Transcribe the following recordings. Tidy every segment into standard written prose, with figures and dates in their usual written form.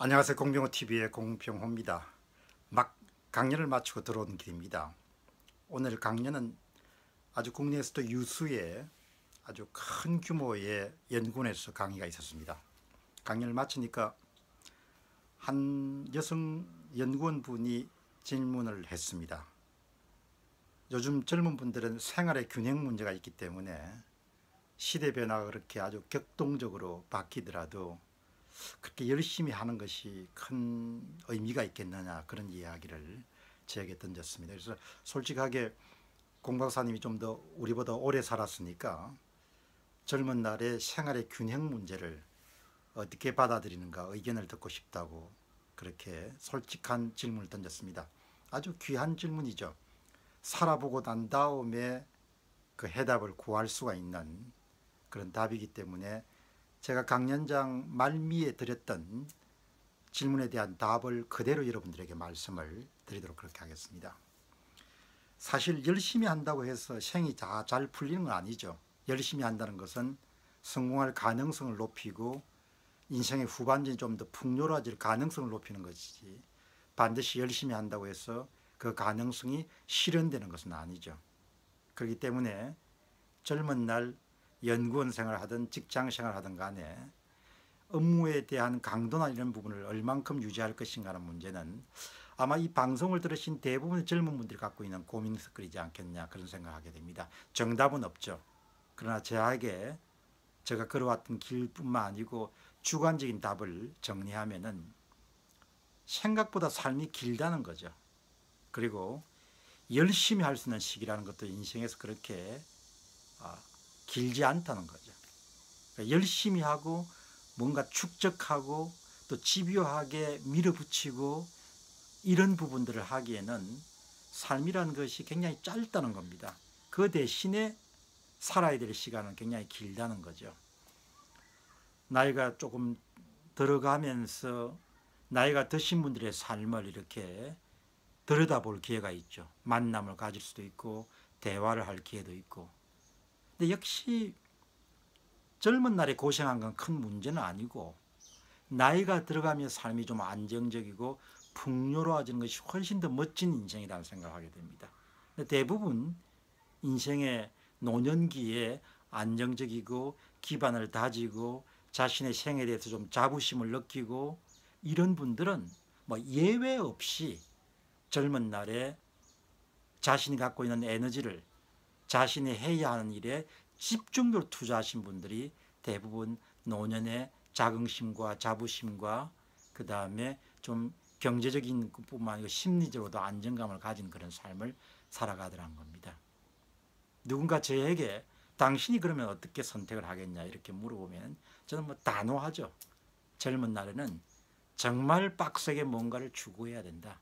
안녕하세요. 공병호TV의 공병호입니다. 막 강연을 마치고 들어온 길입니다. 오늘 강연은 아주 국내에서도 유수의 아주 큰 규모의 연구원에서 강의가 있었습니다. 강연을 마치니까 한 여성 연구원 분이 질문을 했습니다. 요즘 젊은 분들은 생활의 균형 문제가 있기 때문에 시대 변화가 그렇게 아주 격동적으로 바뀌더라도 그렇게 열심히 하는 것이 큰 의미가 있겠느냐, 그런 이야기를 저에게 던졌습니다. 그래서 솔직하게 공 박사님이 좀 더 우리보다 오래 살았으니까 젊은 날의 생활의 균형 문제를 어떻게 받아들이는가 의견을 듣고 싶다고 그렇게 솔직한 질문을 던졌습니다. 아주 귀한 질문이죠. 살아보고 난 다음에 그 해답을 구할 수가 있는 그런 답이기 때문에 제가 강연장 말미에 드렸던 질문에 대한 답을 그대로 여러분들에게 말씀을 드리도록 그렇게 하겠습니다. 사실 열심히 한다고 해서 생이 다 잘 풀리는 건 아니죠. 열심히 한다는 것은 성공할 가능성을 높이고 인생의 후반전이 좀 더 풍요로워질 가능성을 높이는 것이지, 반드시 열심히 한다고 해서 그 가능성이 실현되는 것은 아니죠. 그렇기 때문에 젊은 날 연구원 생활을 하든 직장 생활을 하든 간에 업무에 대한 강도나 이런 부분을 얼만큼 유지할 것인가 하는 문제는 아마 이 방송을 들으신 대부분의 젊은 분들이 갖고 있는 고민거리지 않겠냐, 그런 생각을 하게 됩니다. 정답은 없죠. 그러나 제가 걸어왔던 길뿐만 아니고 주관적인 답을 정리하면은 생각보다 삶이 길다는 거죠. 그리고 열심히 할 수 있는 시기라는 것도 인생에서 그렇게 길지 않다는 거죠. 그러니까 열심히 하고 뭔가 축적하고 또 집요하게 밀어붙이고 이런 부분들을 하기에는 삶이라는 것이 굉장히 짧다는 겁니다. 그 대신에 살아야 될 시간은 굉장히 길다는 거죠. 나이가 조금 들어가면서 나이가 드신 분들의 삶을 이렇게 들여다볼 기회가 있죠. 만남을 가질 수도 있고 대화를 할 기회도 있고. 근데 역시 젊은 날에 고생한 건 큰 문제는 아니고 나이가 들어가며 삶이 좀 안정적이고 풍요로워지는 것이 훨씬 더 멋진 인생이라는 생각을 하게 됩니다. 근데 대부분 인생의 노년기에 안정적이고 기반을 다지고 자신의 생에 대해서 좀 자부심을 느끼고 이런 분들은 뭐 예외 없이 젊은 날에 자신이 갖고 있는 에너지를 자신이 해야 하는 일에 집중적으로 투자하신 분들이 대부분 노년에 자긍심과 자부심과 그 다음에 좀 경제적인 것뿐만 아니고 심리적으로도 안정감을 가진 그런 삶을 살아가더란 겁니다. 누군가 저에게 당신이 그러면 어떻게 선택을 하겠냐 이렇게 물어보면 저는 뭐 단호하죠. 젊은 날에는 정말 빡세게 뭔가를 추구해야 된다.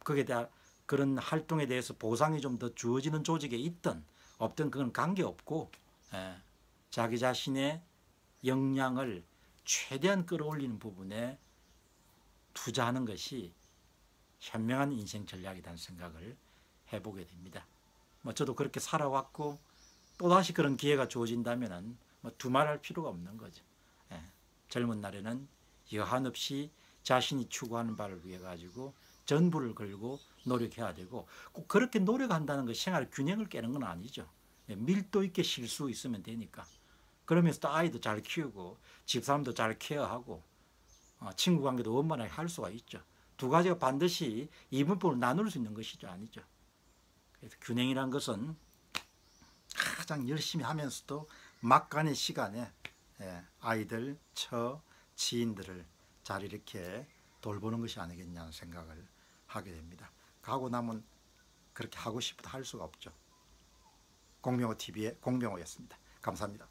거기에 대한 그런 활동에 대해서 보상이 좀 더 주어지는 조직에 있든 없든 그건 관계없고 자기 자신의 역량을 최대한 끌어올리는 부분에 투자하는 것이 현명한 인생 전략이라는 생각을 해보게 됩니다. 뭐 저도 그렇게 살아왔고 또다시 그런 기회가 주어진다면 뭐 두말할 필요가 없는 거죠. 젊은 날에는 여한없이 자신이 추구하는 바를 위해 가지고 전부를 걸고 노력해야 되고, 꼭 그렇게 노력한다는 것이 생활 균형을 깨는 건 아니죠. 밀도 있게 쉴 수 있으면 되니까. 그러면서 또 아이도 잘 키우고 집사람도 잘 케어하고 친구 관계도 원만하게 할 수가 있죠. 두 가지가 반드시 이분법을 나눌 수 있는 것이죠, 아니죠. 그래서 균형이란 것은 가장 열심히 하면서도 막간의 시간에 아이들, 지인들을 잘 이렇게 돌보는 것이 아니겠냐는 생각을 하게 됩니다. 가고 나면 그렇게 하고 싶어도 할 수가 없죠. 공병호TV의 공병호였습니다. 감사합니다.